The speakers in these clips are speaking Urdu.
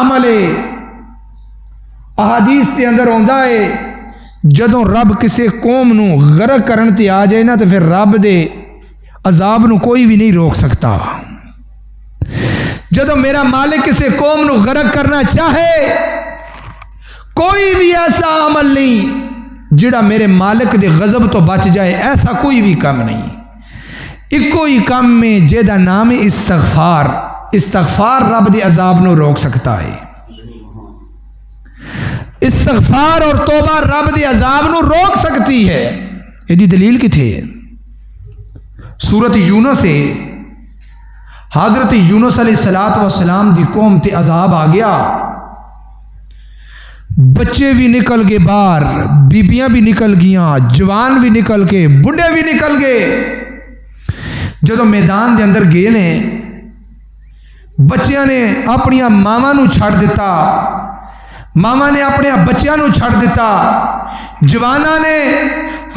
عمل ہے۔ احادیث کے اندر آتا ہے جدوں رب کسی قوم نو غرق کرن تے آ جائے نا تو پھر رب دے عذاب نو کوئی بھی نہیں روک سکتا۔ جدوں میرا مالک کسی قوم نو غرق کرنا چاہے کوئی بھی ایسا عمل نہیں جڑا میرے مالک دے غضب تو بچ جائے، ایسا کوئی بھی کام نہیں۔ ایکو ہی کام میں جیدہ نام استغفار، استغفار رب دے عذاب نو روک سکتا ہے۔ استغفار اور توبہ رب دے عذاب نو روک سکتی ہے۔ یہ دی دلیل کتھے ہے؟ سورت یونس ہے، حضرت یونس علیہ السلام دی قوم تے عذاب آ گیا، بچے بھی نکل گئے باہر، بیبیاں بھی نکل گیاں، جوان بھی نکل کے، بڑھے بھی نکل گئے۔ جدو میدان دے اندر گئے نے، بچیاں نے اپنی ماما نو چھڑ دیتا، ماما نے اپنے بچیاں نو چھڑ دیتا، جوانا نے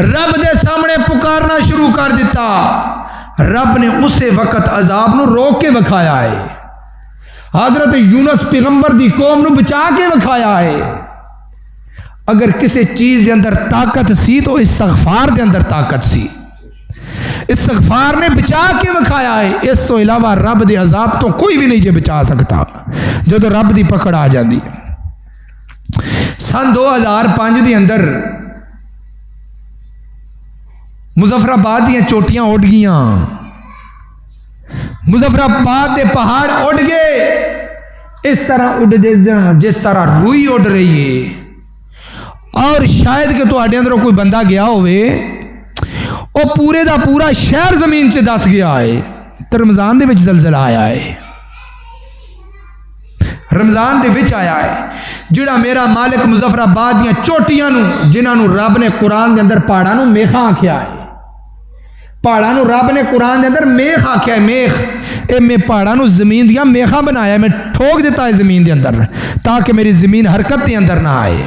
رب دے سامنے پکارنا شروع کر دیتا۔ رب نے اسے وقت عذاب نو روک کے وکھایا ہے، حضرت یونس پیغمبر دی قوم نو بچا کے وکھایا ہے۔ اگر کسی چیز دے اندر طاقت سی تو استغفار دے اندر طاقت سی، استغفار نے بچا کے وکھایا ہے۔ اس تو علاوہ رب دے عذاب تو کوئی بھی نہیں جے بچا سکتا جدو رب دی پکڑ آ جاندی۔ سن 2005 دے اندر مظفر آباد دیا چوٹیاں اڑ گیاں، مظفر آباد دے پہاڑ اڑ گئے، اس طرح اڑ دے جس طرح روئی اڑ رہی ہے۔ اور شاید کہ تو اڈے اندر کوئی بندہ گیا ہوئے، وہ پورے دا پورا شہر زمین چ دس گیا ہے۔ تو رمضان دے وچ زلزلہ آیا ہے، رمضان دے وچ آیا ہے، جڑا میرا مالک مظفر آباد دیا چوٹیاں نو جنہاں نو رب نے قرآن دے اندر پہاڑاں نو میخاں آکھیا ہے، پہاڑاں نو رب نے قرآن دے اندر میخ آکھیا ہے، میخ اے میں پہاڑاں نو زمین دیا میخاں بنایا، میں ٹھوک دیتا ہے زمین دے اندر تاکہ میری زمین حرکت دے اندر نہ آئے۔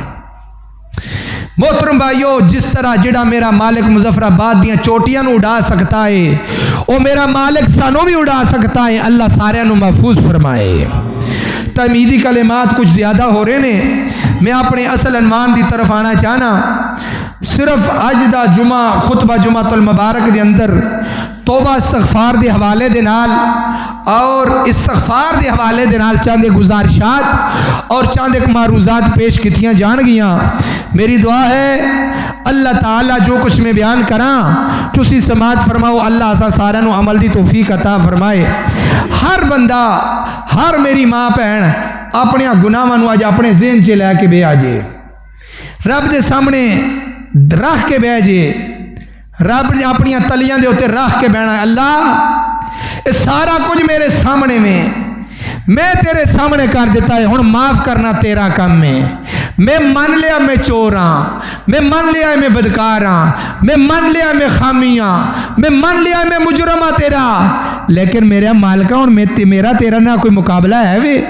محترم بھائیو، جس طرح جڑا میرا مالک مظفر آباد دیا چوٹیاں نو اڑا سکتا ہے، وہ میرا مالک سانو بھی اڑا سکتا ہے۔ اللہ سارے نو محفوظ فرمائے۔ تمیدی کلمات کچھ زیادہ ہو رہے نے، میں اپنے اصل عنوان دی طرف آنا چاہنا۔ صرف اج دا جمعہ خطبہ جمعۃ المبارک دے اندر توبہ استغفار دے حوالے دے نال اور استغفار دے حوالے دے نال چاند گزارشات اور چاند معروضات پیش کیتیاں جان گیاں۔ میری دعا ہے اللہ تعالیٰ جو کچھ میں بیان کراں تسی سماعت فرماؤ، اللہ اسا سارے نو عمل دی توفیق عطا فرمائے۔ ہر بندہ، ہر میری ماں بہن اپنے گناہاں نو اج اپنے ذہن چ لے کے بے آجے، رب دے سامنے رکھ کے بہ جے، رب نے اپنی تلیاں دے اوتے رکھ کے بہنا ہے۔ اللہ یہ سارا کچھ میرے سامنے میں تیرے سامنے کر دیتا ہے، ہن معاف کرنا تیرا کام ہے۔ میں من لیا میں چور ہاں، میں من لیا میں بدکار ہاں، میں من لیا میں خامی ہاں، میں من لیا میں مجرم ہاں تیرا، لیکن میرا مالک ہوں میرا تیرا نہ کوئی مقابلہ ہے وے،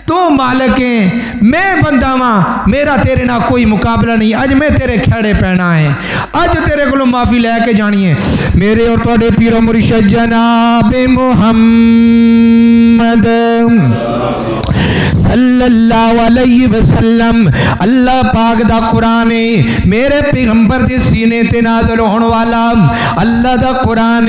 تو مالک ہے، میں بندہ ہاں، میرا تیرے نہ کوئی مقابلہ نہیں۔ اج میں تیرے کھڑے پہنا ہے، اج تیرے کو معافی لے کے جانی ہے۔ میرے اور تواڈے پیر و مرشد جناب محمد صلی اللہ علیہ وسلم، اللہ پاک دا قرآن میرے پیغمبر دے سینے تے نازل ہونے والا اللہ دا قرآن،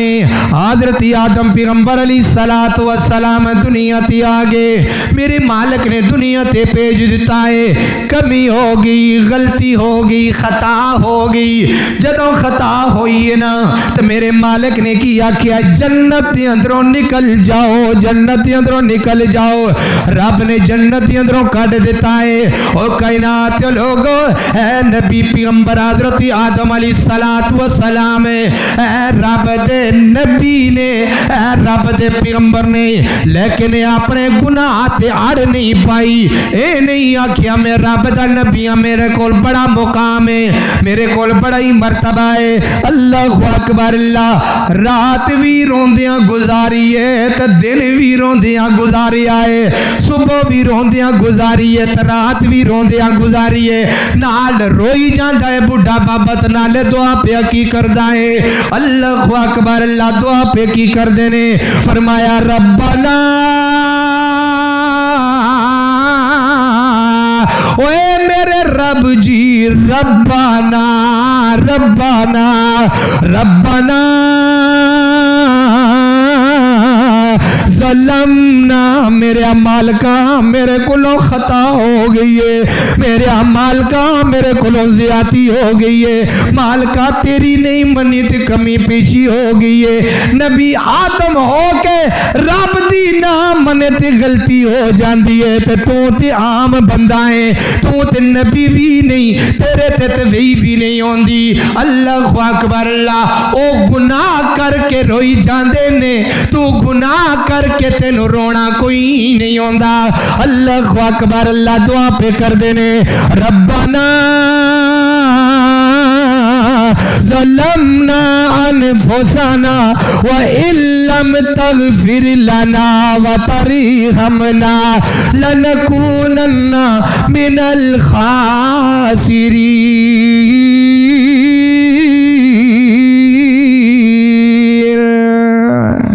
حضرت آدم پیغمبر علیہ السلام دنیا تے آگے میرے مالک نے دنیا تے بھیج دیتا ہے۔ کمی ہوگی، غلطی ہوگی، خطا ہوگی، جدوں خطا ہوئی ہے نا تو میرے مالک نے کیا جنت دے اندروں نکل جاؤ، جنت دے اندروں نکل جاؤ۔ رب نے جنت دے اندروں کٹ دیتا ہے۔ او کائنات لوگو، اے نبی پیغمبر حضرت آدم علیہ السلام، اے رب دے نبی نے، اے رب دے پیغمبر نے لیکن اپنے گناہ تے اڑ نہیں پائی۔ اے نہیں آکھیا میں رب دا نبی ہاں، میرے کول بڑا مقام ہے، میرے کول بڑا ہی مرتبہ ہے۔ اللہ اکبر، اللہ رات بھی روندیاں گزاری ہے تے دن بھی روندیاں گزاری آئے، صبح بھی روندیاں گزاری ہے تے رات بھی روندیاں گزاری ہے، نال روئی جاندا ہے بڈھا بابا تے نال دعا پہ کی کردا ہے۔ اللہ اکبر، اللہ دعا پہ کی کردے نے، فرمایا ربنا اوے میرے رب جی ربنا ربنا ربنا ظلمنا، میرے مالکا میرے کولوں خطا ہو گئی ہے، میرے مالکا میرے کولوں زیادتی ہو گئی ہے، مالکا تیری نہیں منی تے کمی پیشی ہو گئی ہے، نبی آدم ہو کے رب دی نہ منے تے غلطی ہو جاندی ہے، تو تے عام بندہ ہے، تو تے نبی بھی نہیں، تیرے تے وہی بھی نہیں ہوندی۔ اللہ اکبر اللہ، او گناہ کر کے روئی جاندے نے، تو گناہ کر کہ تینو رونا کوئی نہیں ہوندا۔ اللہ اکبر اللہ، دعا پہ کر دینے ربنا ظلمنا انفسنا وان لم تغفر لنا وترحمنا لنكونن من الخاسرین۔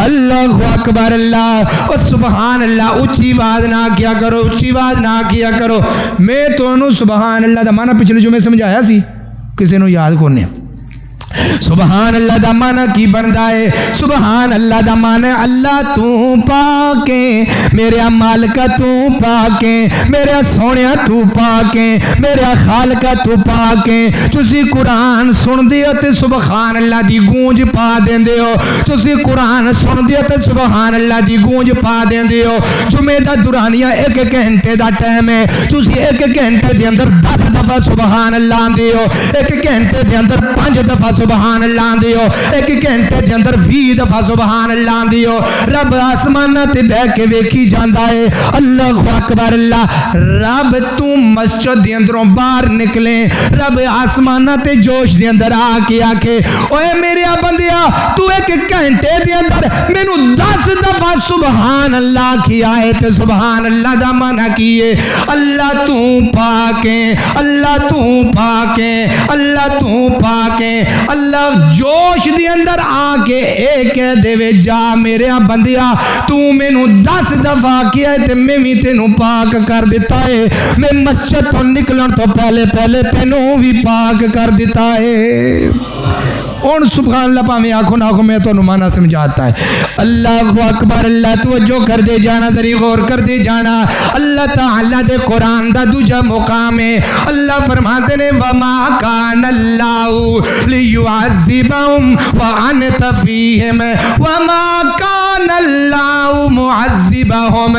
اللہ اکبر اللہ، اور سبحان اللہ، اچھی آواز نہ کیا کرو، اچھی آواز نہ کیا کرو۔ میں تو سبحان اللہ دا معنی پچھلے جو میں سمجھایا سی، کسی نو یاد کونے۔ سبحان اللہ دا معنی کی بندا ہے؟ سبحان اللہ دا معنی اللہ تو پاکے، میرے مالکا تو پاکے، میرے سونیا تو پاکے، میرے خالقا تو پاکے۔ تسی قرآن سن دیو تے سبحان اللہ دی گونج پا دیندے ہو، تسی قرآن سن دیو تے سبحان اللہ دی گونج پا دیندے ہو۔ جمعہ دا دورانیہ 1 گھنٹے دا ٹائم ہے، تسی 1 گھنٹے دے اندر 10 دفعہ سبحان اللہ آندے ہو، 1 گھنٹے دے اندر 5 دفعہ سبحان اللہ آندے ہو، 1 گھنٹے دے اندر 20 دفعہ سبحان اللہ آندے ہو۔ رب آسمان تے بہ کے ویکھی جاندا ہے۔ اللہ اکبر اللہ، رب تو مسجد دے اندروں باہر نکلے، رب آسمان تے جوش دے اندر آ کے آکھے اوے میرے بندیا تو 1 گھنٹے دے اندر مینوں 10 دفعہ سبحان اللہ کیا ہے، تے سبحان اللہ دا معنی کی ہے؟ اللہ تو پاک ہے، اللہ تو پاک ہے، اللہ تو پاک ہے۔ اللہ جوش دے اندر آ کے اے کہہ دے وے جا میرے بندیا تو مینوں 10 دفعہ کیا ہے تے میں بھی تینوں پاک کر دیتا ہے، میں مسجد تو نکلن تو پہلے تینوں بھی پاک کر دیتا ہے۔ اور سبحان اللہ پاویں آنکھوں نہ آنکھوں میں تو معنی سمجھاتا ہے۔ اللہ اکبر اللہ، توجہ کر دے جانا، ذری غور کر دے جانا۔ اللہ تعالیٰ دے قرآن دا دوجا مقام ہے، اللہ فرماتے نے وما کان اللہ لیعذبہم وانت فیہم وما کان اللہ معذبہم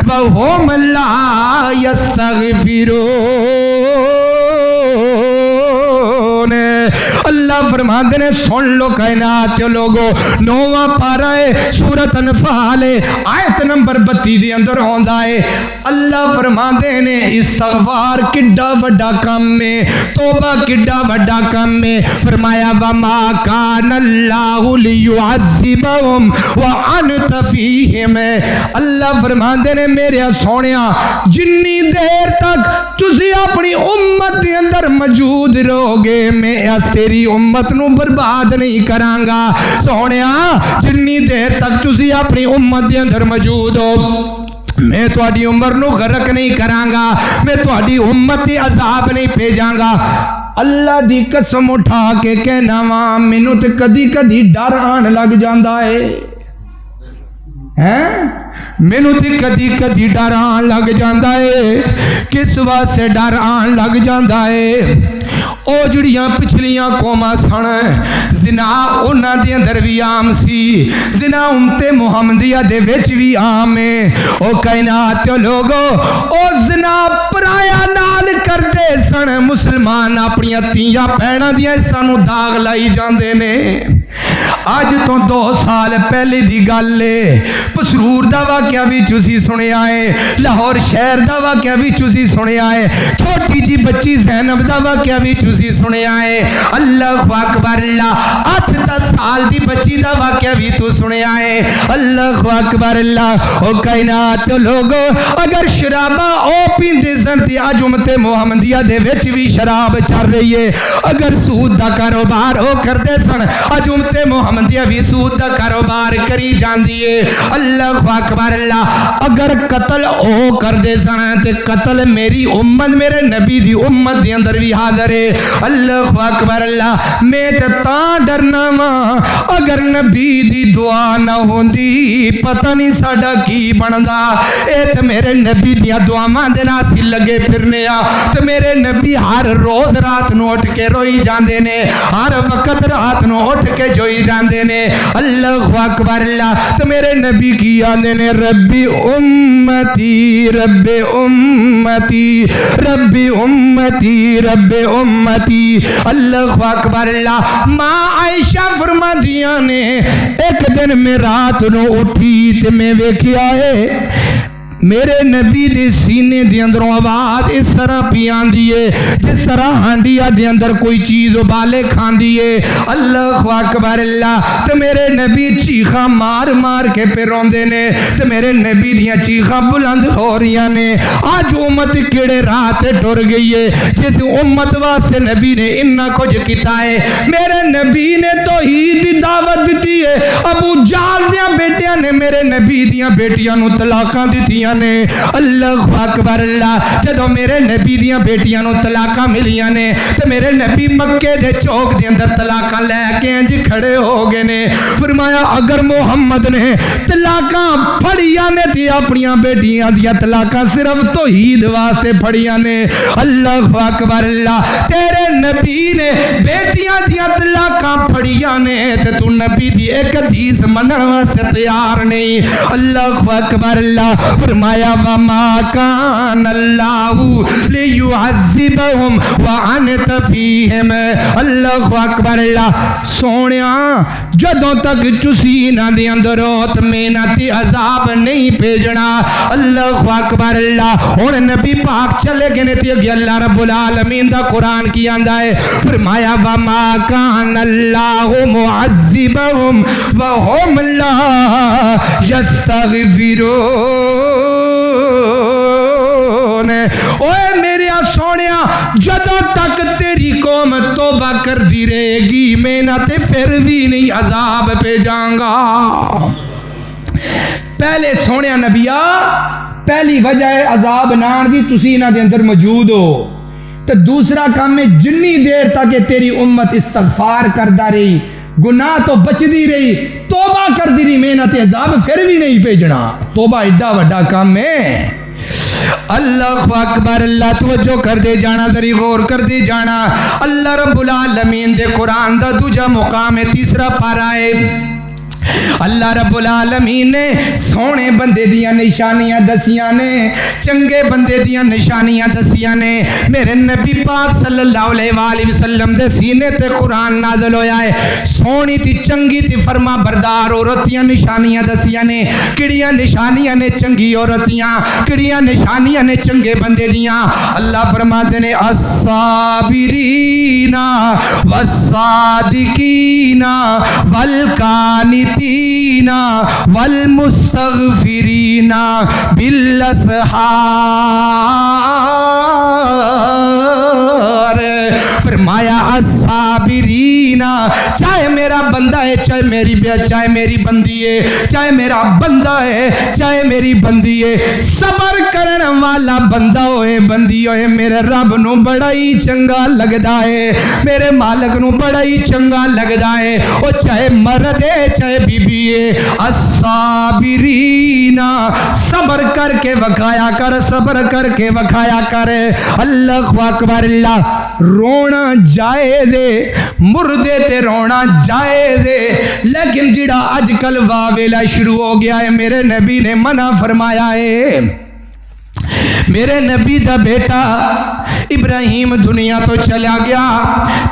وہم لا یستغفرون۔ اللہ فرماتے نے سن لو کائنات لوگو، 9واں پارہ ہے سورۃ انفال آیت نمبر 32 دے اندر ہوندا ہے۔ اللہ فرماتے نے استغفار کڈا وڈا کم ہے، توبہ کڈا وڈا کم ہے۔ فرمایا وما کان اللہ لیعذبہم وانت فیہم۔ اللہ فرماتے نے میرے سونیا جنی دیر تک تسی اپنی امت دے اندر موجود رہو گے میں تیری امت نو برباد نہیں کرانگا۔ سونیا جنی دیر تک تسی اپنی امت دے اندر موجود ہو میں تہاڈی عمر نو غرق نہیں کرانگا، میں تہاڈی امت تے عذاب نہیں بھیجاں گا۔ اللہ دی قسم اٹھا کے کہنا وا مینوں تے کدی کدی ڈر آن لگ جاندا ہے، مینوں تے کدی کدی ڈر آن لگ جاندا ہے۔ کس واسطے ڈر آن لگ جاندا ہے؟ او جڑیاں پچھلیاں قوماں سن زنا انہاں دے اندر بھی عام سی، زنا امت محمدیہ دے وچ بھی عام ہے۔ او کائنات لوگو او زنا پرایا نال کردے سن، مسلمان اپنی تیاں بہناں دیاں سانو داغ لائی جاندے نے۔ آج تو 2 سال پہلے دی گل ہے، پسرور دا واقعہ بھی تسی سنیا ہے، لاہور شہر دا واقعہ بھی تسی سنیا ہے، چھوٹی جی بچی زینب دا واقعہ بھی تسی سنیا ہے۔ اللہ اکبر اللہ، 8-10 سال دی بچی دا واقعہ بھی تو سنیا ہے۔ اللہ اکبر اللہ، او کائنات لوگو اگر شرابہ او پیندے سن تے اج امت محمدیہ دے وچ بھی شراب چل رہی ہے، اگر سود دا کاروبار او کردے سن اج امت محمدیہ آمدیاں بھی سود دا کاروبار کری جاندی ہے. اللہ اکبر اللہ. اگر قتل او کر دے سن تے قتل میری امت میرے نبی دی امت دے اندر بھی حاضر ہے. اللہ اکبر اللہ. میں تے تاں ڈرنا وا اگر نبی دی دعا نہ ہوندی پتہ نہیں ساڈا کی بندا. اے تے میرے نبی دیاں دعاواں دے نال سی لگے پھرنے آ تے میرے نبی ہر روز رات نو اٹھ کے روئی جاندے نے, ہر وقت رات نو اٹھ کے جوئی جاندے نے. اللہ اکبر اللہ. تے میرے نبی کی آندے نے ربی امتی رب امتی رب امتی رب امتی. اللہ اکبر اللہ. ماں عائشہ فرما دیا نے ایک دن میں رات نو اٹھی تے میں ویکھیا ہے میرے نبی دے سینے دے اندروں آواز اس طرح پی آندی ہے جس طرح ہانڈیا دے اندر کوئی چیز ابالے کھاندی ہے. اللہ اکبر اللہ. تے میرے نبی چیخاں مار مار کے پہ روندے نے تے میرے نبی دیاں چیخاں بلند ہو رہیاں نے. آج امت کیڑے راہ تے ٹر گئی ہے جس امت واسطے نبی نے اتنا کچھ کیتا ہے. میرے نبی نے توحید دی دعوت دیتی ہے. ابو جہل دیاں بیٹیاں نے میرے نبی دیاں بیٹیاں نو طلاقاں دتیاں نے. اللہ اکبر اللہ. جدو میرے نبی دیاں بیٹیاں نو طلاقاں ملیاں نے تے میرے نبی مکے دے چوک دے اندر طلاقاں لے کے انج کھڑے ہو گئے نے. فرمایا اگر محمد نے طلاقاں پھڑیاں نے تے اپنیاں بیٹیاں دیاں طلاقاں صرف توحید واسطے پھڑیاں نے. اللہ اکبر اللہ. تیرے نبی نے بیٹیاں دیاں طلاقاں پھڑیاں نے تے تو نبی دی ایک حدیث منن واسطے تیار نہیں. اللہ اکبر اللہ. فرمایا وما کان اللہ لیعذبہم وانت فیہم. اللہ اکبر اللہ. سونیا جدوں تک چسینہ دے اندر روت میں نہ تی عذاب نہیں بھیجنا. اللہ اکبر اللہ. اور نبی پاک چلے گئے نے تے اللہ رب العالمین دا قرآن کی آندا ہے. فرمایا وما کان اللہ معذبہم وہم لا یستغفرون. اوے میرے سونیا جدوں تک تیری قوم توبہ کر دی رہے گی میں نہ تے پھر بھی نہیں عذاب پہ جاؤں گا. پہلے سونیا نبیا پہلی وجہ ہے عذاب نان دی تسی انہاں دے اندر موجود ہو. تو دوسرا کام ہے جنی دیر تک تیری امت استغفار کردا رہی گناہ تو بچدی رہی توبہ کر دی رہی میں نہ تے عذاب پھر بھی نہیں بھیجنا. توبہ ایڈا وڈا کام ہے. اللہ اکبر اللہ. توجہ کر دے جانا ذری غور کر دے جانا. اللہ رب العالمین دے قرآن دا دوجا مقام ہے تیسرا پارا ہے. اللہ رب العالمین نے سونے بندے دیاں نشانیاں دسیاں نے چنگے بندے دیاں نشانیاں دسیاں نے. میرے نبی پاک صلی اللہ علیہ وآلہ وسلم دے سینے تے قرآن نازل ہویا ہے. سونی تی چنگی تی فرما بردار عورتیاں نشانیاں دسیاں نے. کڑیاں نشانیاں نے چنگی عورتیاں کڑیاں نشانیاں نے چنگے بندے دیاں. اللہ فرماتے نے الصابرین والصادقین والقانتین والمستغفرین بالاسحار. فرمایا الصابرین چاہے میرا بندہ ہے چاہے میری چاہے میری بندی ہے چاہے میرا بندہ ہے چاہے میری بندی ہے صبر کرن والا بندہ ہوئے بندی ہوئے میرے رب نو بڑا ہی چنگا لگدا ہے میرے مالک نو بڑا ہی چنگا لگدا ہے. او چاہے مرد ہے چاہے بی بی ہے. الصابرین صبر کر کے وکھایا کر صبر کر کے وکھایا کر. اللہ اکبر اللہ. رونا جائز ہے مردے تے رونا جائز ہے لیکن جڑا اج کل واویلا شروع ہو گیا ہے میرے نبی نے منع فرمایا ہے. میرے نبی دا بیٹا ابراہیم دنیا تو چلا گیا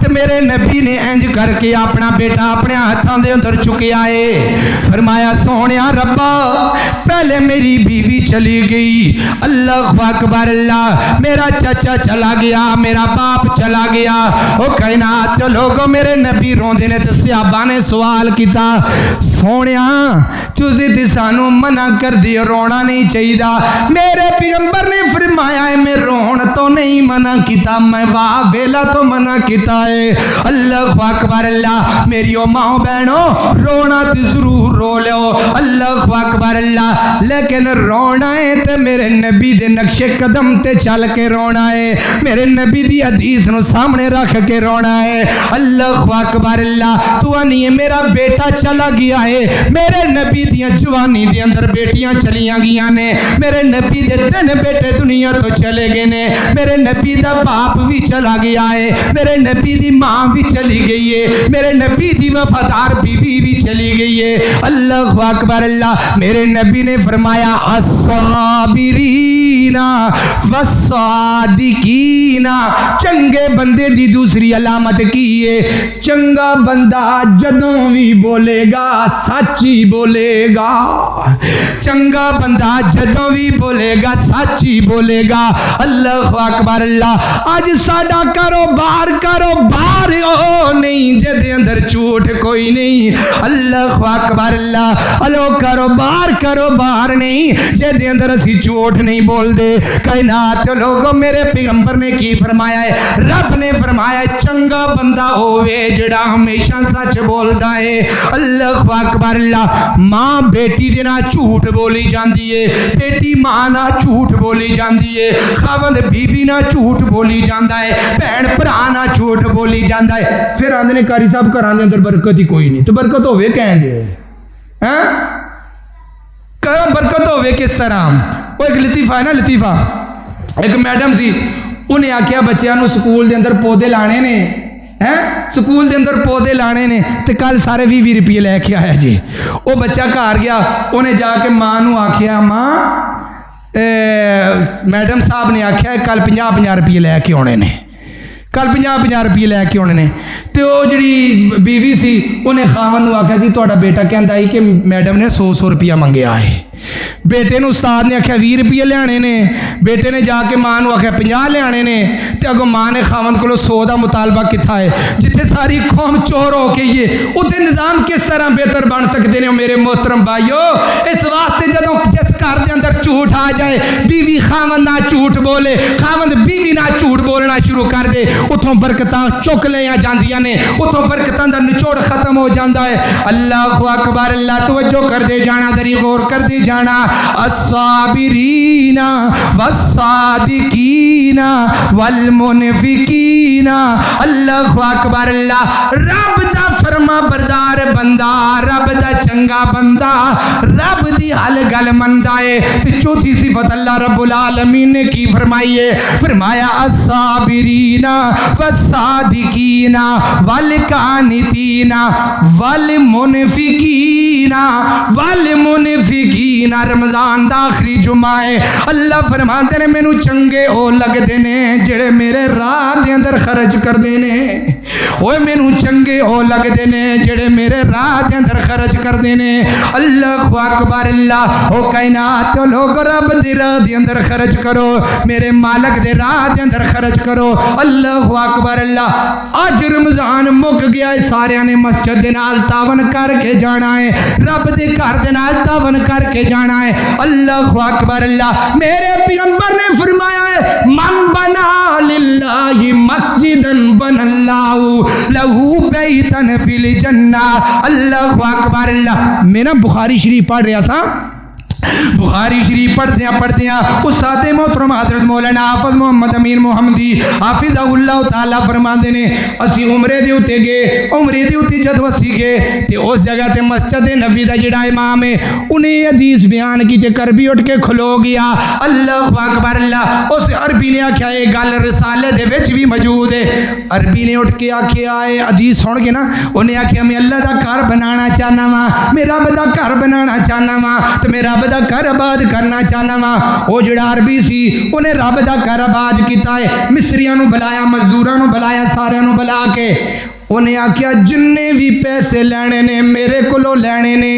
تو میرے نبی نے انج کر کے اپنا بیٹا اپنے ہاتھوں دے اندر چکیا ہے. فرمایا سونیا ربا پہلے میری بیوی چلی گئی اللہ اکبر اللہ میرا چچا چلا گیا میرا باپ چلا گیا. او کائنات لوگوں میرے نبی روندے نے تے صحابہ نے سوال کیتا سونیا تسی تے سانو منع کر دی رونا نہیں چاہیے. میرے پیغمبر نے فرمایا ہے میں رون تو نہیں منع کیتا میں واہ ویلا تو منع کیتا ہے اللہ اکبر اللہ میری ماں بہنوں رونا تے ضرور رو لو اللہ اکبر اللہ لیکن رونا ہے تے میرے نبی دے نقش قدم تے چل کے رونا ہے میرے نبی دی حدیث نو سامنے رکھ کے رونا ہے اللہ اکبر اللہ تو آنی ہے میرا بیٹا چلا گیا ہے میرے نبی دیاں جوانی دے اندر بیٹیاں چلیاں گیا نے میرے نبی دے 3 بیٹے دنیا تو چلے گئے نے میرے نبی دا باپ بھی چلا گیا ہے میرے نبی دی ماں بھی چلی گئی ہے میرے نبی دی وفادار بیوی بھی چلی گئی ہے اللہ اکبر اللہ میرے نبی نے فرمایا الصابرین والصادقین چنگے بندے دی دوسری علامت کی ہے چنگا بندہ جدوں بھی بولے گا سچ ہی بولے گا چنگا بندہ جدوں بھی بولے گا سچ ہی بولے گا اللہ اکبر اللہ اج ساڈا کاروبار او نہیں جے دے اندر جھوٹ کوئی نہیں اللہ اکبر اللہ الو کاروبار نہیں جے دے اندر اسی جھوٹ نہیں بول دے کائنات لوگوں میرے پیغمبر نے کی فرمایا ہے رب نے فرمایا چنگا بندہ ہووے جڑا ہمیشہ سچ بولدا ہے اللہ اکبر اللہ ماں بیٹی دے نال جھوٹ بولی جاندی ہے بیٹی ماں نال جھوٹ بولی جاندی ہے خاوند بیوی نال جھوٹ بولی جاندا ہے بہن بھرا نال جھوٹ بولی جاندا ہے پھر آندے نے قاری صاحب گھراں دے اندر برکت ہی کوئی نہیں تو برکت ہوے کہیں جے ہاں برکت ہوے کس طرح وہ ایک لطیفہ ہے نا لطیفہ ایک میڈم سی انہیں آکھیا بچیاں نو سکول دے اندر پودے لانے نے سکول دے اندر پودے لانے نے تے کل سارے 20 روپیے لے کے آیا جی وہ بچہ گھر گیا انہیں جا کے ماں نو آکھیا ماں میڈم صاحب نے آکھیا کل 50 روپیے لے کے آنے نے کل 50 روپیے لے کے آنے نے تے وہ جڑی بیوی سی انہیں خاوند نو آکھیا سی تہاڈا بیٹا کہندا ہے کہ میڈم نے 100 روپیہ منگیا ہے بیٹے نو استاد نے آکھیا 20 روپیے لیانے نے بیٹے نے جا کے ماں نو آکھیا 50 لیانے نے تے اگوں ماں نے خاوند کولو 100 دا مطالبہ کیتا ہے جتھے ساری قوم چور ہو کے یہ اوتے نظام کس طرح بہتر بن سکتے ہیں میرے محترم بھائیو اس واسطے جدوں جس گھر دے اندر جھوٹ آ جائے بیوی خاوند نہ جھوٹ بولے خاوند بیوی نہ جھوٹ بولنا شروع کر دے اتھوں برکتاں چک لیاں جاندیاں نے اتھوں برکتاں دا نچوڑ ختم ہو جاندا ہے اللہ اکبر اللہ توجہ کر دے جانا ذری غور کر دے جانا الصابرین والصادقین والمنفقین اللہ اکبر اللہ رب دا فرما بردار بندہ رب دا چنگا بندہ رب دی حل گل مندا ہے تے چوتھی صفت اللہ رب العالمین نے کی فرمائی ہے فرمایا الصابرین والصادقین والقانتین والمنفقین والمنفقین رمضان دا آخری جمعہ ہے اللہ فرماندے نے مینوں چنگے او لگدے نے جڑے میرے راہ دے اندر خرچ کردے نے اوے مینوں چنگے او لگدے نے جڑے میرے راہ دے اندر خرچ کردے نے اللہ اکبر اللہ او کائنات لوگ رب دی راہ دے اندر خرچ کرو میرے مالک دے راہ دے اندر خرچ کرو اللہ اکبر اللہ اج رمضان مک گیا ہے سارے نے مسجد دے نال تعاون کر کے جانا ہے رب دے گھر دے نال تعاون کر کے جانا ہے اللہ اکبر اللہ میرے پیغمبر نے فرمایا ہے من بنا للہ مسجدا بن اللہ لہو بیتن فی الجنہ اللہ اکبر اللہ میں نا بخاری شریف پڑھ رہا سا بخاری شریف پڑھتے ہیں استاد محترم حضرت مولانا حافظ محمد امین محمدی حافظہ اللہ تعالی فرماندے نے اسی عمرے دے اوتے گئے عمرے دے اوتے جدوں اسی گئے تے اس جگہ تے مسجد نبوی دا جڑا امام ہے انہیں حدیث بیان کی تے کربی اٹھ کے کھلو گیا اللہ اکبر اللہ اس عربی نے آکھیا اے گل رسالے دے وچ بھی موجود ہے عربی نے اٹھ کے آکھیا اے حدیث سن کے نا انہیں آکھیا میں اللہ دا گھر بنانا چاہنا وا میں رب دا گھر بنانا چاہنا وا تے میں رب دا گھر آباد کرنا چاہنا وا وہ جڑا عربی سی انہیں رب دا گھر آباد کیتا ہے مصریاں نو بلایا مزدوراں نو بلایا سارے نو بلا کے انہیں آکھیا جننے بھی پیسے لینے نے میرے کولو لینے نے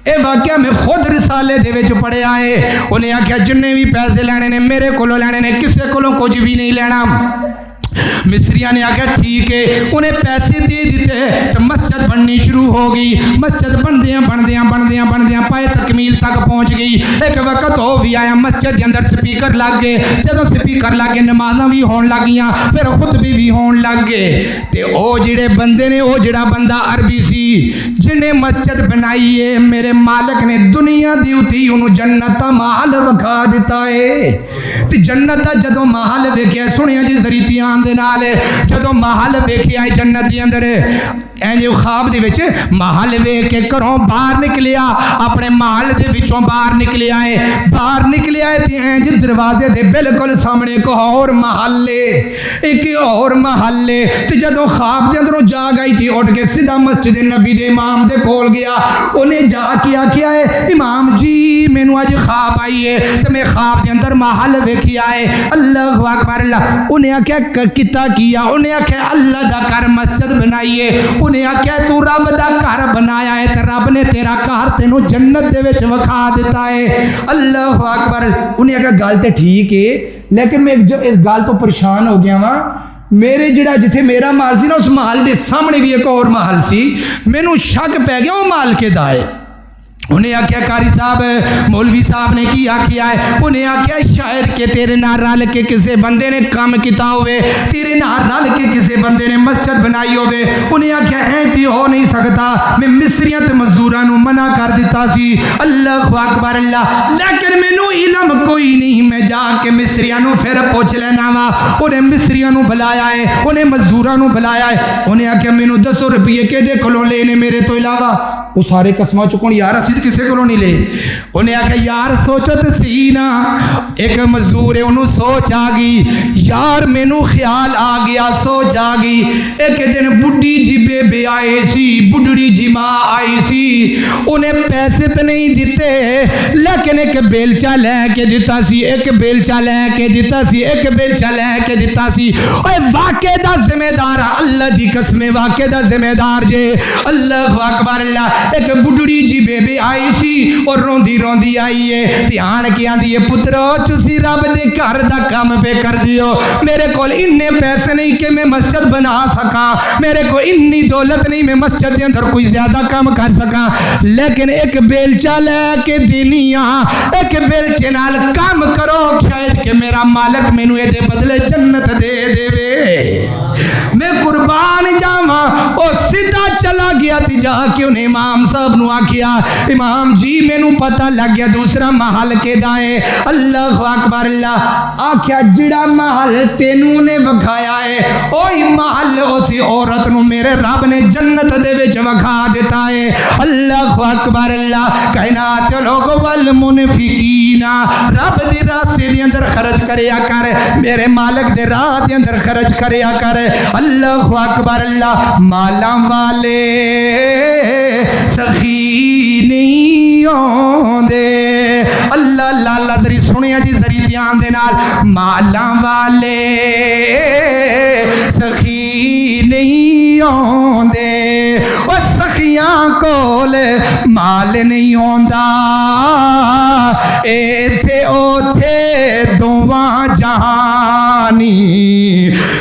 اے واقعہ میں خود رسالے دے وچ پڑھیا ہے انہیں آکھیا جننے بھی پیسے لینے نے میرے کولو لینے نے کسے کولو کچھ بھی نہیں لینا مصریاں نے آخیا ٹھیک ہے، انہیں پیسے دے دیتے تو مسجد بننی شروع ہو گئی. مسجد بندیاں پائے تکمیل تک پہنچ گئی. ایک وقت ہو بھی آیا مسجد کے اندر سپیکر لگ گئے. جدو سپیکر لگ گئے نمازاں بھی ہون لگ گیاں، پھر خطبے بھی ہون لگ گئے. تے او جڑے بندے نے، او جڑا بندہ عربی سی جنہیں مسجد بنائی ہے، میرے مالک نے دنیا دی اتی انہوں جنت دا محل وکھا دیتا ہے. تے جنت دا جدو محل ویکھیا، سنیا جی زریتیاں دے نال جدو محل ویکھیا ہے جنت دے اندر، جو خواب دے وچ محل ویکھ کے گھروں باہر نکلیا، اپنے محل دے وچوں باہر نکلیا ہے. باہر نکلیا ہے تے جی دروازے دے بالکل سامنے ایک اور محل ہے، ایک اور محل ہے. تے جدو خواب دے اندروں جاگ آئی تھی، اٹھ کے سیدھا مسجد نبی دے امام دے کول گیا. انہیں جا کے آکھیا ہے امام جی مینوں اج خواب آئی ہے تے میں خواب دے اندر محل ویکھیا ہے. اللہ اکبر اللہ. انہیں آکھیا کیتا کیا؟ انہیں آکھیا اللہ دا گھر مسجد بنائی ہے. انہیں آکھیا تو رب دا گھر بنایا ہے تے رب نے تیرا گھر تینوں جنت دے وچ وکھا دیتا ہے. اللہ اکبر. انہیں آکھیا گل تے ٹھیک ہے لیکن میں اس گل تو پریشان ہو گیا ہاں. میرے جڑا جتھے میرا محل سی نا اس محل دے سامنے بھی ایک اور محل سی، مینوں شک پہ گیا وہ محل کے دا ہے. انہیں آکھیا قاری صاحب مولوی صاحب نے کی آکھیا ہے؟ انہیں آکھیا شاید کہ تیرے نال رل کے کسے بندے نے کام کیتا ہوئے، تیرے نال رل کے کسے بندے نے مسجد بنائی ہوئے. انہیں آکھیا ہے تے ہو نہیں سکتا، میں مصریاں تے مزدوراں نو منع کر دیتا سی. اللہ اکبر اللہ. لیکن مینوں علم کوئی نہیں، میں جا کے مصریاں نو پھر پوچھ لینا وا. انہیں مصریاں نو بلایا ہے، انہیں مزدوراں نو بلایا ہے. انہیں آکھیا مینوں 10 روپیے کدے کولوں لینے میرے تو علاوہ؟ وہ سارے قسمہ چکون یار اسی کسے کو نہیں لے. انہیں آکھا یار سوچو تے سی نا. ایک مزدور ہے انہوں سوچ آ گئی، یار مینوں خیال آ گیا، سوچ آ گئی. ایک دن بڈھی جی بے بے آئے سی، بڈڑی جی ماں آئی سی. انہیں پیسے تو نہیں دیتے لیکن ایک بیلچہ لے کے دیتا سی، ایک بیلچہ لے کے دیتا سی، ایک بیلچہ لے کے دیتا سی. اے واقع دا ذمہ دار اللہ دی قسم واقع دا ذمہ دار جے. اللہ اکبر اللہ. ایک بڈڑی جی بے بے آئی سی اور روندی روندی آئی ہے. دھیان کے آندی ہے پترو تسی رب دے گھر دا کام پہ کر دیو. میرے کول اتنے پیسے نہیں کہ میں مسجد بنا سکا، میرے کو اتنی دولت نہیں میں مسجد دے اندر کوئی زیادہ کام کر سکا، لیکن ایک بیلچہ لے کے دینی ہاں، ایک بیلچے نال کام کرو شاید کہ میرا مالک مینوں اے دے بدلے جنت دے دے وے. میں قربان جاواں. او سیدھا چلا گیا تے جا کے انہیں امام صاحب نو آکھیا امام جی مینوں پتہ لگ گیا دوسرا محل کے دائے. اللہ اکبر اللہ. آکھیا جڑا محل تینوں نے وکھایا ہے اوہی محل اسی عورت نو میرے رب نے جنت دے وچ وکھا دیتا ہے. اللہ اکبر اللہ. کائنات لوگ والمنفقین رب دی راہ دے اندر خرچ کریا کر، میرے مالک دے راہ دے اندر خرچ کریا کر. اللہ اکبر اللہ. مالاں والے سخی نہیں ہوندے. اللہ اللہ اللہ. ذری سنیا جی ذری دھیان دے نال. مالاں والے سخی نہیں ہوندے، او سخیاں کول مال نہیں ہوندا. ایتھے اوتھے دوواں جہانی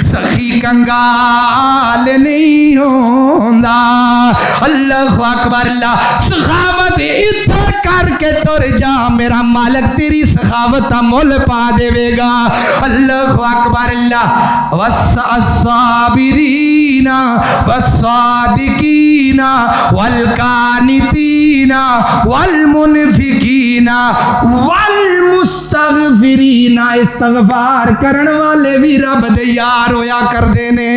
سخی کنگال نہیں ہوندا. اللہ اکبر اللہ. سخاوت اتھے کر کے ٹر جا، میرا مالک تیری سخاوت کا مول پا دے گا. اللہ اکبر اللہ. والصابرین والصادقین والقانتین والمنفقین والمستغفرین. استغفار کرن والے بھی رب دے یار ہویا کر دینے،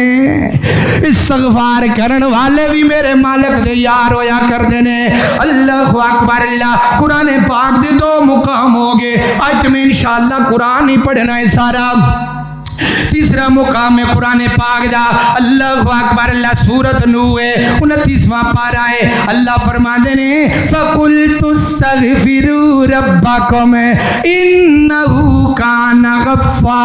استغفار کرن والے بھی میرے مالک دے یار ہویا کر دینے. اللہ اکبر اللہ. قرآن پاک دے 2 مقام ہو گئے. آج میں انشاءاللہ قرآن ہی پڑھنا ہے سارا. تیسرا مقام ہے قرآن پاک دا. اللہ اکبر اللہ. سورت نوح ہے 29واں پارہ ہے. اللہ فرماندے نے فَقُلْتُ اسْتَغْفِرُوا رَبَّكُمْ إِنَّهُ كَانَ غَفَّارًا.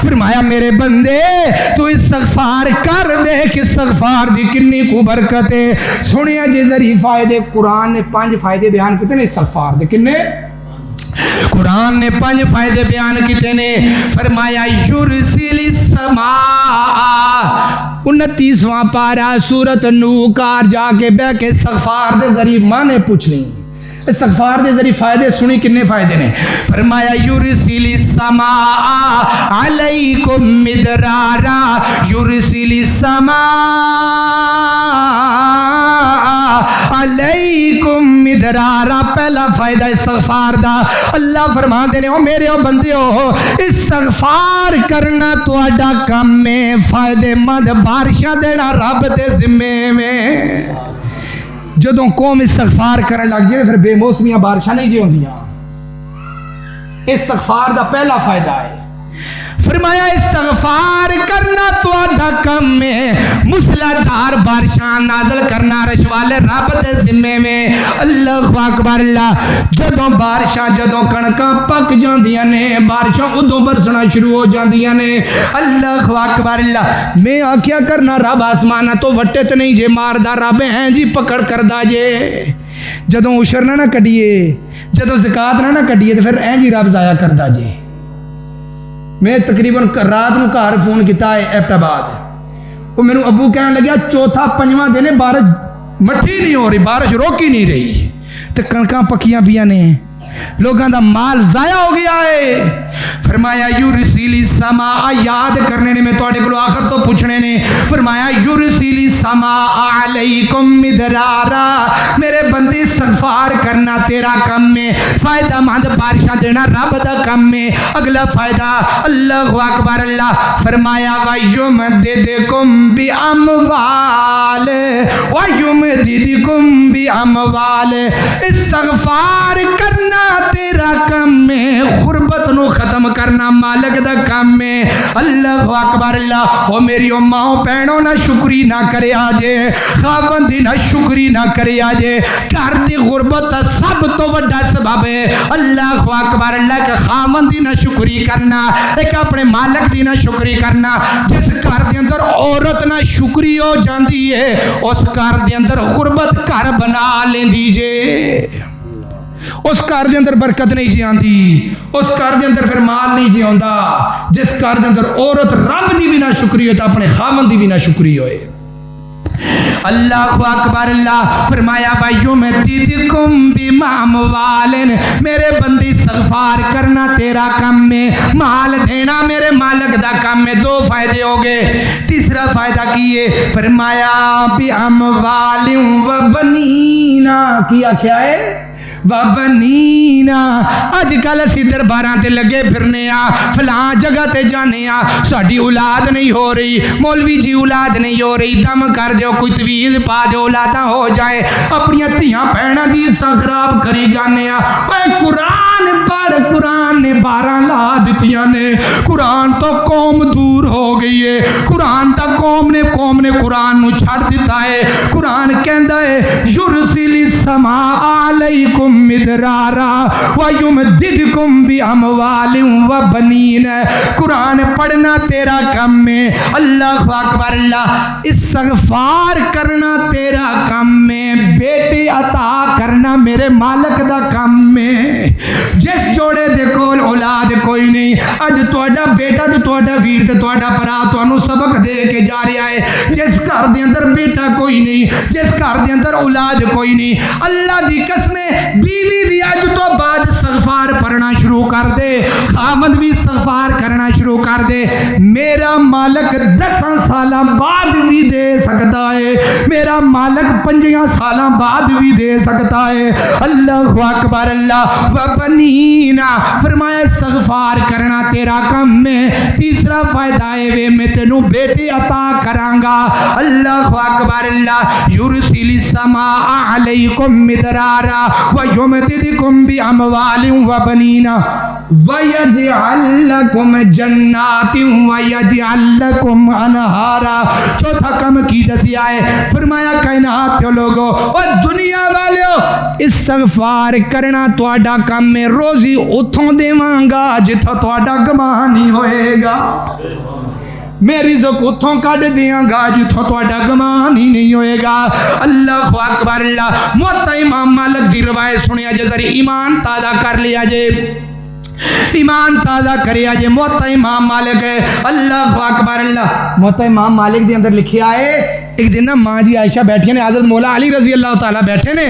فرمایا میرے بندے تو استغفار کر، دیکھ استغفار دی کنی کو برکت ہے. سنیا جی ذری فائدے. قرآن نے 5 فائدے بیان کیتے ہیں استغفار دے. کنے؟ قرآن نے 5 فائدے بیان کیتے نے. فرمایا یرسل السماء 29واں پارا سورت نوح کار جا کے بہ کے استغفار دے ذریعے مانے پوچھنی. استغفار دے ذریعے فائدے سنی کنے فائدے نے. فرمایا یرسل السماء علیکم مدرارا یرسل السماء علیکم مدرارا. پہلا فائدہ استغفار دا. اللہ فرما دے نے او میرے او بندیو استغفار کرنا تہاڈا کم ہے. فائدے مند بارشاں دینا رب دے ذمے میں. جدوں قوم استغفار کرن لگ جائے پھر بے موسمیاں بارشاں نہیں جی ہوندیاں. استغفار دا پہلا فائدہ ہے. فرمایا استغفار کرنا تہاڈا کم ہے. موسلادھار بارشاں نازل کرنا رش والے رب دے ذمے میں. اللہ اکبر. اللہ جدوں بارشاں جدوں کڑکاں پک جاندیاں نے بارشاں ادوں برسنا شروع ہو جاندیاں نے. اللہ اکبر. اللہ میں آکھیا کرنا رب آسمانہ تو وٹے تے نہیں جے ماردا رب ہیں جی پکڑ کردا جے. جدوں عشر نہ کڈیے جدوں زکات نہ کڈیے تے پھر این جی رب ضائع کردا جے. میں تقریباً رات نو گھر فون کیتا ہے ایبٹ آباد. وہ میرے ابو کہنے لگیا چوتھا 5واں دن بارش مٹھی نہیں ہو رہی بارش روکی نہیں رہی تو کڑکاں پکیاں پیاں نے لوگاں دا مال ضائع ہو گیا ہے. فرمایا یرسل السماء یاد کرنے نے میں تواڈے کولوں آخر تو پوچھنے نے. فرمایا یرسل السماء علیکم مدرارا. میرے بندے استغفار کرنا تیرا کم ہے. فائدہ مند بارشاں دینا رب دا کم ہے. اگلا فائدہ اللہ اکبر. اللہ فرمایا وَيُمْدِدْكُمْ بِأَمْوَالٍ وَيُمْدِدْكُمْ بِأَمْوَالٍ. استغفار کرنا تیرا کم ہے. غربت نو ختم کرنا مالک دا کام ہے. اللہ اکبر. اللہ او میری ماں بہنوں نہ شکری نہ کرے آجے خاوند دی نہ شکری نہ کرے آجے. گھر دی غربت سب تو بڑا سبب ہے. اللہ اکبر. اللہ کہ خاوند دی نہ شکری کرنا ایک اپنے مالک دی نہ شکری کرنا. جس گھر دے اندر عورت نہ شکری ہو جاندی ہے اس گھر دے اندر غربت گھر بنا لیندی جے. اس گھر دے اندر برکت نہیں جی آندی. اس گھر دے اندر پھر مال نہیں جی آندا. جس گھر دے اندر عورت رب دی بھی نہ شکری ہوئے تو اپنے خاوند دی بھی نہ شکری ہوئے. اللہ اکبر. اللہ فرمایا وَيُمْدِدْكُمْ بِأَمْوَالٍ. میرے بندی استغفار کرنا تیرا کم ہے. مال دینا میرے مالک دا کم ہے. 2 فائدے ہو گئے. تیسرا فائدہ کیے فرمایا بِأَمْوَالٍ وَبَنِينَ. کیا کیا ہے وَبَنِينَ. اج کل اسی درباراں تے لگے پھرنے آ فلاں جگہ تے جانے آ ساڈی اولاد نہیں ہو رہی مولوی جی اولاد نہیں ہو رہی دم کر دیو کوئی تویز پا دیو اولاداں ہو جائے. اپنی دھیاں بہناں دی عزت خراب کری جانے آ. اے قرآن پڑھ. قرآن نے 12 لا دتیاں نے. قرآن تو قوم دور ہو گئی ہے. قرآن تا قوم نے قرآن نو چھڑ دیتا ہے. قرآن کہندا ہے یرسل السماء علیکم مدرارا وَيُمْدِدْكُمْ بِأَمْوَالٍ وَبَنِينَ. قرآن پڑھنا تیرا کم ہے. اللہ اکبر. اللہ استغفار کرنا تیرا کم ہے. بیٹے عطا کرنا میرے مالک دا کم ہے. جس جوڑے دے کول اولاد کوئی نہیں اج تہاڈا بیٹا تے تہاڈا ویر تے تہاڈا بھرا تانوں سبق دے کے جا رہا ہے. جس گھر دے اندر بیٹا کوئی نہیں جس گھر دے اندر اولاد کوئی نہیں اللہ دی قسم بیوی بھی اج تو بعد استغفار پڑھنا شروع کر دے. خاوند بھی استغفار کرنا شروع کر دے. میرا مالک 10 سالاں بعد بھی دے سکتا ہے. میرا مالک 5 سالاں بعد بھی دے سکتا ہے. اللہ اکبر. اللہ وبنینا. فرمایا استغفار کرنا تیرا کم ہے. تیسرا فائدہ ہے وے میں تینوں بیٹے عطا کرانگا. اللہ اکبر. اللہ یرسل السماء علیکم مدرارا وَيُمْدِدْكُمْ بِأَمْوَالٍ وَبَنِينَ وَيَجْعَلْ لَكُمْ جَنَّاتٍ وَيَجْعَلْ لَكُمْ أَنْهَارًا. چوتھا کم کی دسیا ہے. فرمایا کائنات کے لوگوں اور دنیا والوں استغفار کرنا تہاڈا کم ہے. روزی اتھوں دیواں گا جتھوں تہاڈا گمان نہیں ہوئے گا. میں رزق اتھوں کٹ دیاں گا جتھوں تہاڈا گمان ہی نہیں ہوئے گا. اللہ اکبر. اللہ موتا امام مالک دی روایت سنیا جے ذریعے ایمان تازہ کر لیا جے. ایمان تازہ کریا جے موتا امام مالک ہے اللہ اکبر اللہ موتا امام مالک دے اندر لکھیا ہے ایک دن نا ماں جی عائشہ بیٹھی نے حضرت مولا علی رضی اللہ تعالیٰ بیٹھے نے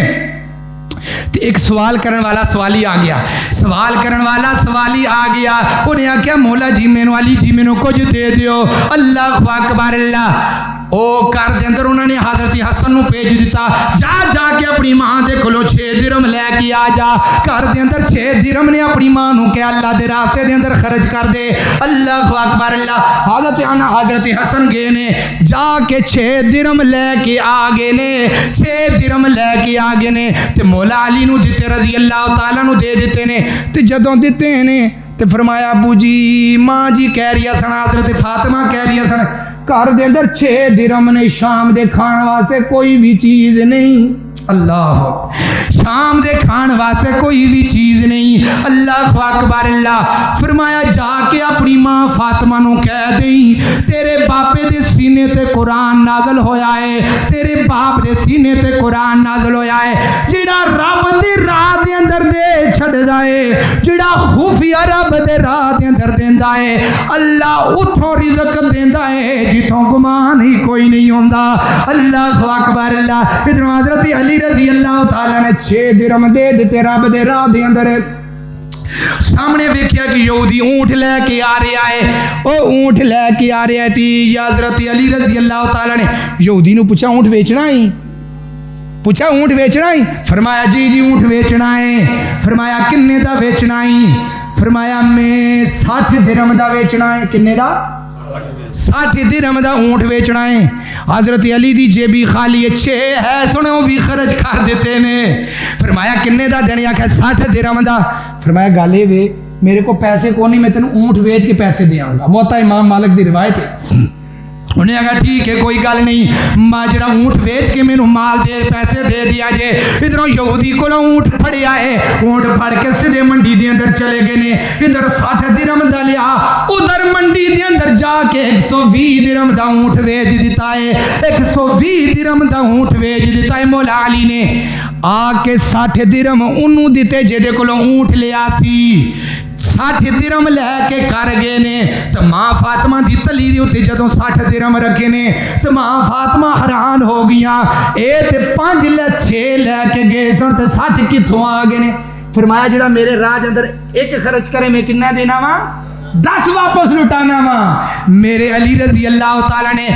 تو ایک سوال کرن والا سوالی آ گیا سوالی آ گیا انہیں آکھیا مولا جی مینو علی جی مینو کچھ دے دیو اللہ اکبر اللہ او کر دے اندر انہوں نے حضرت حسن نو بھیج دیتا جا کے اپنی ماں دے کولوں 6 درہم لے کے آ جا کر دے اندر 6 درہم نے اپنی ماں نو کہ اللہ دے راستے دے اندر خرچ کر دے اللہ اکبر اللہ حضرت حسن گئے نے جا کے 6 درہم لے کے آ گئے نے 6 درہم لے کے آ گئے نے تے مولا علی نو دیتے رضی اللہ تعالیٰ نو دے دیتے نے تے جدوں دیتے نے تے فرمایا ابو جی ماں جی کہہ رہی سن حضرت فاطمہ کہہ رہی سن گھر دے اندر 6 درہم نے شام دے کھان واسطے کوئی بھی چیز نہیں اللہ شام دے کھان واسطے کوئی بھی چیز نہیں اللہ اکبر اللہ فرمایا جا کے اپنی ماں فاطمہ نو کہہ دیں تیرے باپے دے سینے تے قرآن نازل ہویا ہے تیرے باپ دے سینے تے قرآن نازل ہویا ہے جڑا رب دی راہ دے اندر دے چھڑ جائے جڑا خفیہ رب دے راہ دے اندر دیندا ہے اللہ اتھوں رزق دیندا ہے جتھوں گمان ہی کوئی نہیں ہوندا اللہ اکبر اللہ ادھر حضرت علی رضی اللہ تعالیٰ نے 6 درہم دے دیتے رب دے راہ دے اندر سامنے ویکھیا کہ یہودی اونٹ لے کے آ رہا ہے او اونٹ لے کے آ رہا ہے تی حضرت علی رضی اللہ تعالیٰ نے یہودی نو پوچھا اونٹ ویچنا ہی فرمایا جی اونٹ ویچنا ہے فرمایا کنے دا ویچنا ہی فرمایا میں 60 درہم دا ویچنا ہے کنے دا 60 درہم دا اونٹ ویچنا ہے حضرت علی دی جیبی خالی اچھے ہے سنے وہ بھی خرچ کر دیتے نے فرمایا کنے دا دینے آکھا 60 درہم دا فرمایا گالے وے میرے کو پیسے کو نہیں میں تینوں اونٹ ویچ کے پیسے دے آؤں گا موتا امام مالک دی روایت ہے انہیں کہا ٹھیک ہے کوئی گل نہیں ماں جڑا اونٹ ویچ کے مینوں مال دے پیسے دے دیا جے ادھروں یہودی کو اونٹ پھڑیا ہے اونٹ پھڑ کے سیدھے منڈی دے اندر چلے گئے نے ادھر 60 درہم دا لیا ادھر منڈی دے اندر جا کے 120 درہم دا اونٹ ویچ دیتا ہے 120 درہم دا اونٹ ویچ دیتا ہے مولا علی نے آ کے 60 درہم انہوں دیتے جے کولوں اونٹ لیا سی 60 درہم لے کے کر گئے نے تو ماں فاطمہ دی تلی دی ہوتی جدوں 60 درہم رکھے نے تو ماں فاطمہ حیران ہو گیا اے تے 5 لے 6 لے کے گئے سن تے 60 کتھوں آ گئے نے فرمایا جڑا میرے راہ دے اندر ایک خرچ کرے میں کتنا دینا وا 10 واپس لٹانا وا میرے علی رضی اللہ تعالیٰ نے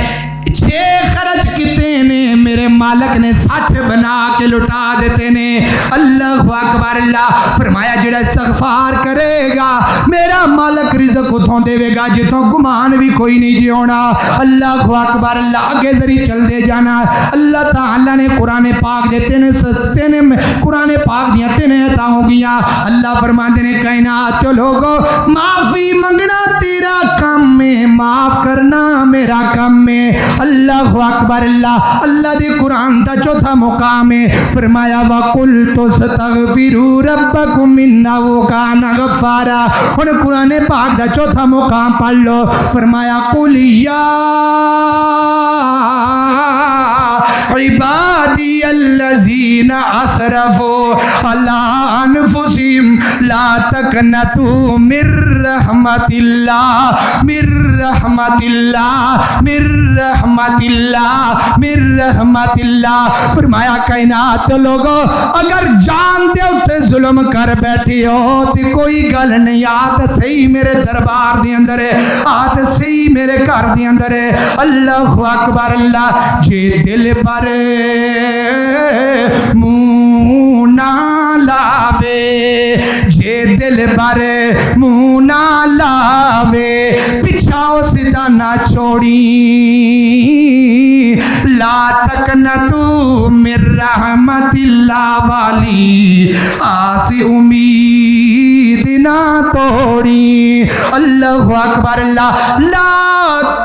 6 خرچ کتے نے میرے مالک نے 60 بنا کے لٹا دیتے نے اللہ اکبر اللہ فرمایا جڑا استغفار کرے گا میرا مالک رزق اتھوں دے گا جتوں گمان بھی کوئی نہیں جی ہونا اللہ اکبر اللہ آگے ذریعہ چل دے جانا اللہ تعالیٰ نے قرآن پاک دیتے نے سستے نے قرآن پاک دیتے نے عطا ہو گیا اللہ فرماتے نے کائنات لوگوں معافی منگنا تیرا کام میں معاف کرنا میرا کام میں اللہ اکبر اللہ اللہ دے قرآن دا چوتھا مقام ہے فرمایا وَقُلْتُ اسْتَغْفِرُوا رَبَّكُمْ إِنَّهُ كَانَ غَفَّارًا اور قرآن پاک دا چوتھا مقام پڑھ لو فرمایا قُلْ يَا عِبَادِيَ الَّذِينَ أَسْرَفُوا عَلَىٰ أَنفُسِهِمْ لَا تَقْنَطُوا مِن رَحْمَتِ اللَّهِ مِن رَحْمَتِ اللَّهِ مِن رحمت اللہ من رحمت اللہ فرمایا کائنات لوگو اگر جان دے اتے ظلم کر بیٹھی ہو تو کوئی گل نہیں آت صحیح میرے دربار دے اندر ہے آت صحیح میرے گھر دے اندر ہے اللہ اکبر اللہ جے دل پر منہ نہ لاوے جے دل پر منہ نہ لاوے پچھاؤ سدھا نہ چھوڑی لا تقنطوا من رحمت اللہ والی آسی امید نہ توڑی اللہ اکبر اللہ لا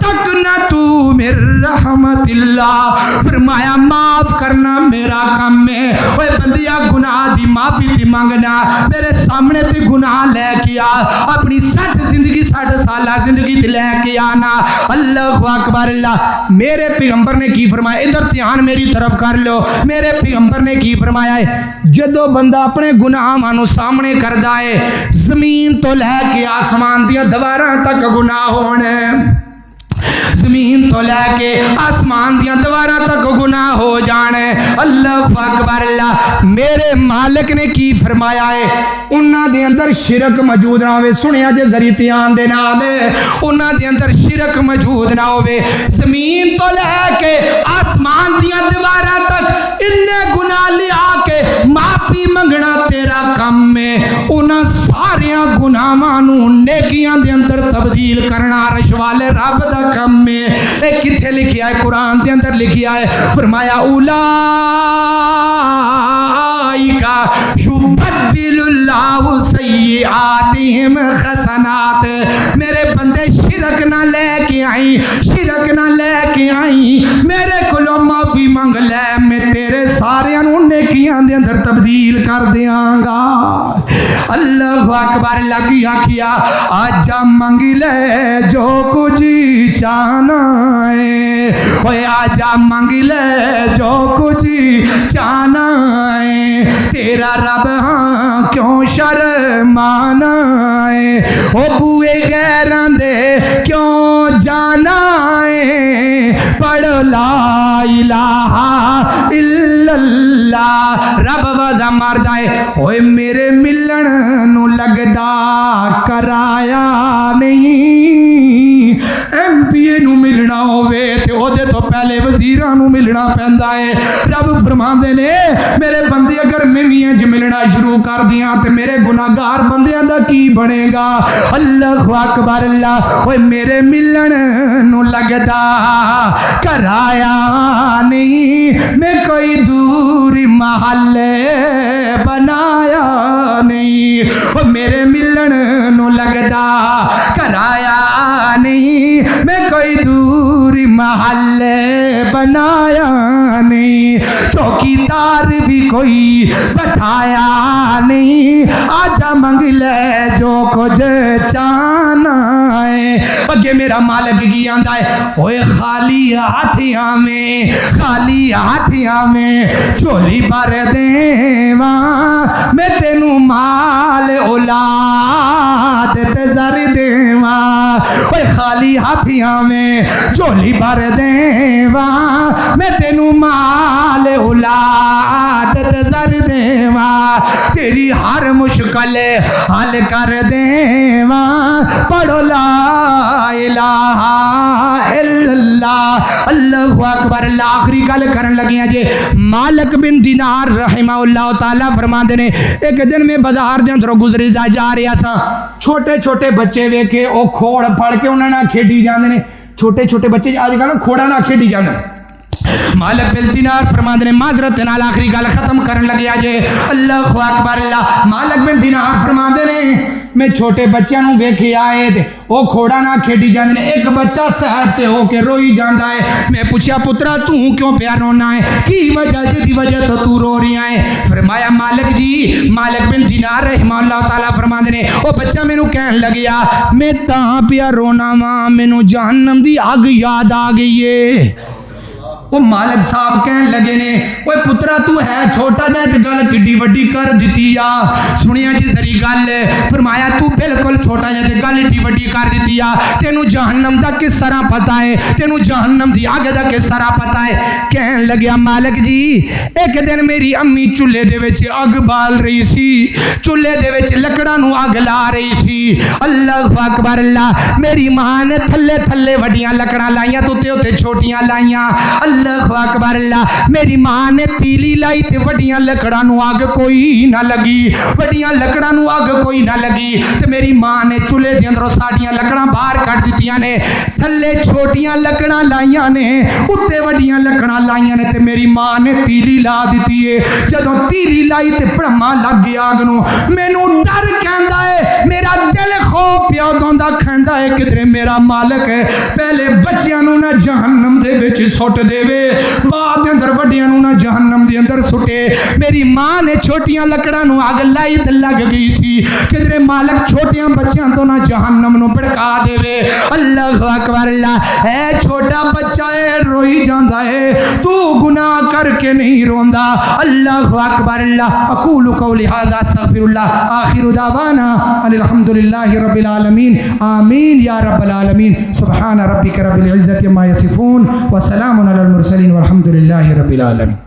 تقنطوا من رحمت اللہ فرمایا معاف کرنا میرا کام ہے اوے بندیا گناہ دی معافی تے مانگنا میرے سامنے تے گناہ لے کے آ اپنی 60 سالہ زندگی تے لے کے آنا اللہ اکبر اللہ میرے پیغمبر نے کی فرمایا ادھر دھیان میری طرف کر لو میرے پیغمبر نے کی فرمایا ہے جدو بندہ اپنے گناہاں نو سامنے کردا ہے زمین تو لے کے آسمان دیاں دیواراں تک گناہ ہونے زمین تو لے کے آسمان دیاں دیواراں تک گناہ ہو جانے اللہ اکبر اللہ میرے مالک نے کی فرمایا ہے انہاں دے اندر شرک موجود نہ ہوئے سنیا جے ذری دھیان دے نال انہاں دے اندر شرک موجود نہ ہوئے زمین تو لے کے آسمان دیاں دیواراں تک اننے گناہ لیا کے معافی منگنا تیرا کم میں انہاں ساریاں گناہاں نو نیکیاں دے اندر تبدیل کرنا عرش والے رب دا کم میں ایک کتھے لکھیا ہے قرآن دے اندر لکھیا ہے فرمایا اولائکا یبدل اللہ سیئاتہم حسنات میرے بندے شرک نہ لے کے آئیں شرک نہ لے کے آئیں میرے کلو معافی منگ لے میں تیرے سارے نیکیاں دے اندر تبدیل کر دیاں گا اللہ اکبر اللہ کی آکھیا آجا منگ لے جو کچھ چاہنا ہے اوے آجا منگ لے جو کچھ چاہنا ہے تیرا رب ہاں کیوں شرمانا ہے او بوئے غیران دے کیوں جانا ہے پڑھ لا الہ الا اللہ رب وضع مردہ ہے اوے میرے ملن نو لگدا کرایا نہیں ایم پی اے نو ملنا ہوئے تے او دے تو پہلے وزیران نو ملنا پہندا ہے رب فرمان دے نے میرے بندے اگر میویاں جو ملنا شروع کر دیاں تے میرے گناہگار بندیاں دا کی بنے گا اللہ اکبر اللہ اوے میرے ملن نو لگدا کرایا نہیں میں کوئی دوری محلے بنایا نہیں او میرے ملن نو لگدا کرایا نہیں میں کوئی دوری محلے بنایا نہیں چوکیدار بھی کوئی بٹھایا نہیں آجا منگ لے جو کچھ چاہنا ہے اگے میرا مالک کی آندہ ہے اوے خالی ہاتھیاں میں چولی بھر دیواں میں تینوں مال اولاد تے زر دیواں اوے خالی ہاتھیاں میں چولی بھر دیواں میں تینوں مال اولاد تے زر دیواں تیری ہر مشکل حل کر دیواں پڑھو لا الہ الا اللہ اللہ اکبر اللہ آخری گل کرن لگے ہیں جے مالک بن دینار رحمہ اللہ تعالیٰ فرماندے نے ایک دن میں بازار دے اندروں گزری جا رہا سا چھوٹے چھوٹے بچے ویکھے او کھوڑ پھڑ کے انہاں نال کھیڈی جاندے نے چھوٹے چھوٹے بچے آج کل کھوڑا نہ کھیڈی جاندے مالک بن دینار فرماندے نے معذرت نال آخری گل ختم کرن لگیا جے اللہ اکبر اللہ مالک بن دینار فرماندے نے میں چھوٹے بچیاں نوں ویکھے آئے تے او کھوڑا نہ کھیڈی جاندے نے ایک بچہ سائڈ تے ہو کے روئی جاندا ہے میں پوچھیا پترا تو کیوں پیا رونا ہے کی وجہ جدی وجہ تو رو رہی ہے فرمایا مالک جی مالک بن دینار رحمہ اللہ تعالیٰ فرماندے نے او بچہ مینوں کہن لگیا میں تاں پیا رونا وا مینوں جہنم دی اگ یاد آ گئی ہے وہ مالک صاحب کہن لگے نے وہ پترا تو ہے چھوٹا جائے تے گل کڈی وڈی کر دیتی یا سنیا جی سری گل فرمایا تو بالکل چھوٹا جائے تے گل ایڈی وڈی کر دیتی یا تینوں جہنم دا کس طرح پتہ ہے تینوں جہنم دی آگ دا کس طرح پتہ ہے کہن لگیا مالک جی ایک دن میری امی چولہے دے وچ اگ بال رہی سی چولہے دے وچ لکڑاں نو اگ لا رہی سی اللہ اکبر اللہ میری ماں نے تھلے تھلے وڈیاں لکڑاں لائیاں تو تے چھوٹیاں لائیاں اللہ اکبر اللہ میری ماں نے تیلی لائی تے وڈیاں لکڑاں نو اگ کوئی نہ لگی وڈیاں لکڑاں نو اگ کوئی نہ لگی تے میری ماں نے چولہے دے اندروں ساڈیاں لکڑاں باہر کٹ دتیاں نے تھلے چھوٹیاں لکڑاں لائیاں نے اُتے وڈیاں لکڑاں لائیاں نے تے میری ماں نے تیلی لا دتی ہے جدوں تیلی لائی تے پڑما لگ گیا اگ نو مینوں ڈر کہندا ہے میرا دل خوف پیا دوندا کھندا ہے کدھر میرا مالک ہے پہلے بچیاں نو نہ جہنم دے وچ سٹ دے بعد دے اندر وڈیاں نو نہ جہنم دے اندر سٹے میری ماں نے چھوٹیاں لکڑاں نو اگ لائی تے لگ گئی سی کہ تیرے مالک چھوٹیاں بچیاں تو نہ جہنم نو بھڑکا دے. اللہ اکبر. اللہ اے چھوٹا بچہ ہے روئی جاندا ہے تو گناہ کر کے نہیں روندا. اللہ اکبر. اللہ اقول قولی ھذا استغفر اللہ آخر دعوانا ان الحمد للہ رب العالمین. آمین یا رب العالمین. سبحان ربک رب العزت عما یصفون وسلام علی المرسلین والحمد للہ رب العالمین.